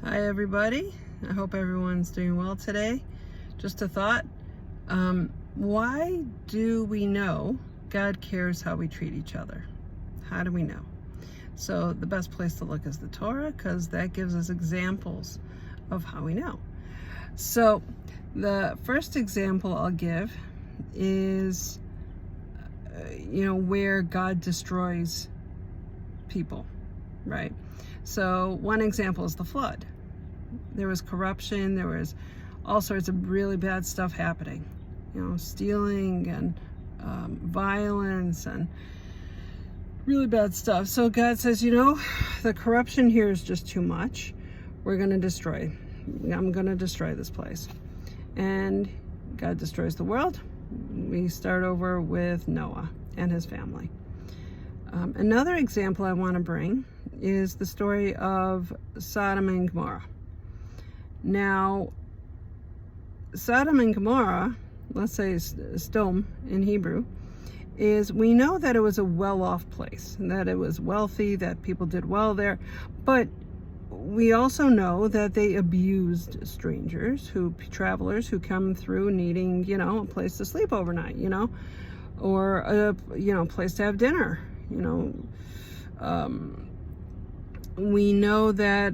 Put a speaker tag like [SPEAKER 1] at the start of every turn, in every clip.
[SPEAKER 1] Hi everybody, I hope everyone's doing well today. Just a thought, why do we know God cares how we treat each other? How do we know? So the best place to look is the Torah, because that gives us examples of how we know. So the first example I'll give is where God destroys people, right? So one example is the flood. There was corruption, there was all sorts of really bad stuff happening, stealing and violence and really bad stuff. So God says, the corruption here is just too much. I'm going to destroy this place. And God destroys the world. We start over with Noah and his family. Another example I want to bring is the story of Sodom and Gomorrah. Now, Sodom and Gomorrah, let's say Sodom in Hebrew, we know that it was a well-off place, that it was wealthy, that people did well there, but we also know that they abused strangers, travelers who come through needing, a place to sleep overnight, or a place to have dinner, we know that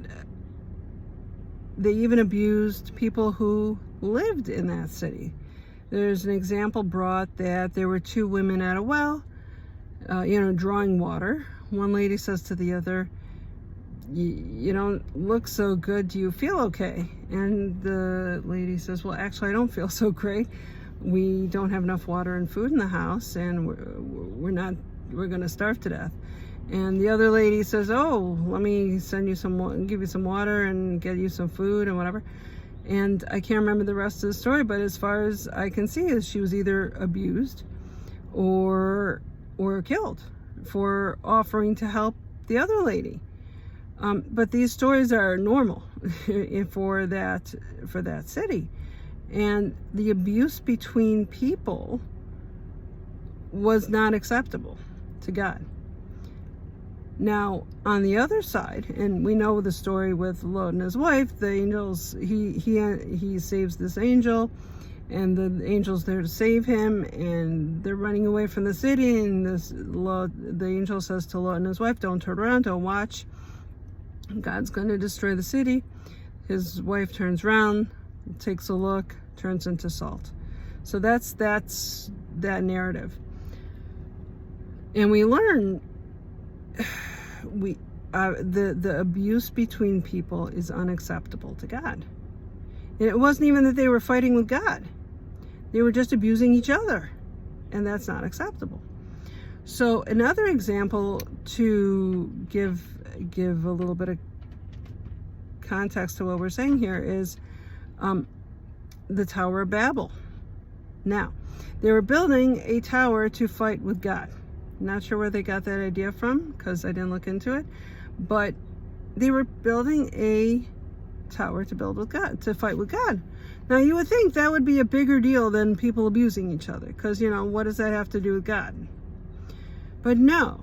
[SPEAKER 1] they even abused people who lived in that city. There's an example brought that there were two women at a well, drawing water. One lady says to the other, you don't look so good, do you feel okay? And the lady says, well, actually, I don't feel so great. We don't have enough water and food in the house, and we're going to starve to death. And the other lady says, oh, let me send you give you some water and get you some food and whatever. And I can't remember the rest of the story, but as far as I can see, is she was either abused or killed for offering to help the other lady. But these stories are normal for that city. And the abuse between people was not acceptable to God. Now, on the other side, and we know the story with Lot and his wife, the angels, he saves this angel, and the angel's there to save him, and they're running away from the city, and the angel says to Lot and his wife, don't turn around, don't watch. God's going to destroy the city. His wife turns around, takes a look, turns into salt. So that's that narrative. And we learn the abuse between people is unacceptable to God. And it wasn't even that they were fighting with God. They were just abusing each other, and that's not acceptable. So another example to give a little bit of context to what we're saying here is the Tower of Babel. Now, they were building a tower to fight with God. Not sure where they got that idea from, because I didn't look into it, but they were building a tower to fight with God. Now, you would think that would be a bigger deal than people abusing each other, because, what does that have to do with God? But no,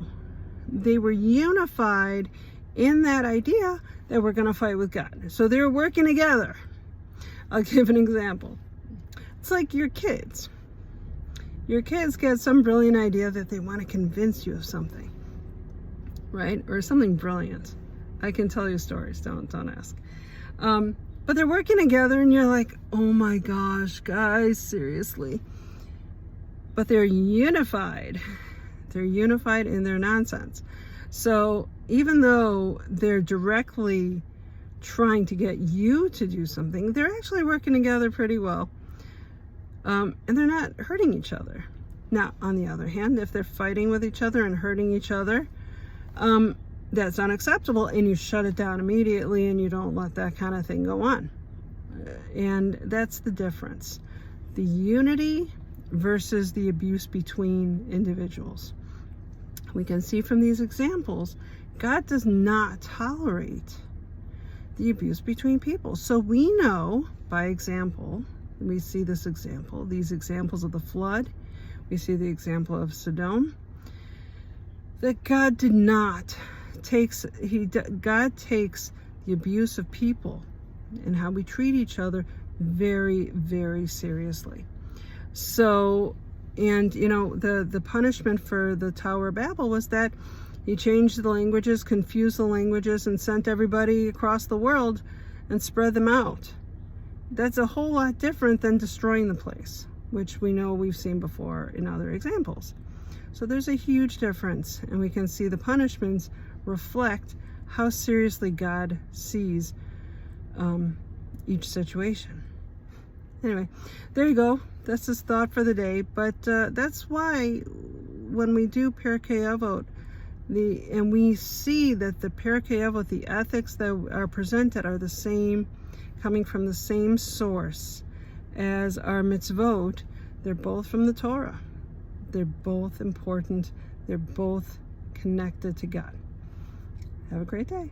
[SPEAKER 1] they were unified in that idea that we're going to fight with God. So they were working together. I'll give an example. It's like your kids. Your kids get some brilliant idea that they want to convince you of something, right? Or something brilliant. I can tell you stories, don't ask. But they're working together and you're like, oh my gosh, guys, seriously. But they're unified. They're unified in their nonsense. So even though they're directly trying to get you to do something, they're actually working together pretty well. And they're not hurting each other. Now, on the other hand, if they're fighting with each other and hurting each other, that's unacceptable, and you shut it down immediately and you don't let that kind of thing go on. And that's the difference. The unity versus the abuse between individuals. We can see from these examples, God does not tolerate the abuse between people. So we know, by example, we see these examples of the flood, we see the example of Sodom, that God did not God takes the abuse of people and how we treat each other very, very seriously. So, and you know, the punishment for the Tower of Babel was that he changed the languages, confused the languages, and sent everybody across the world and spread them out. That's a whole lot different than destroying the place, which we know we've seen before in other examples. So there's a huge difference, and we can see the punishments reflect how seriously God sees each situation. Anyway, there you go. That's his thought for the day. But that's why when we do Pirkei Avot, and we see that the Pirkei Avot, the ethics that are presented are the same, coming from the same source as our mitzvot, they're both from the Torah. They're both important. They're both connected to God. Have a great day.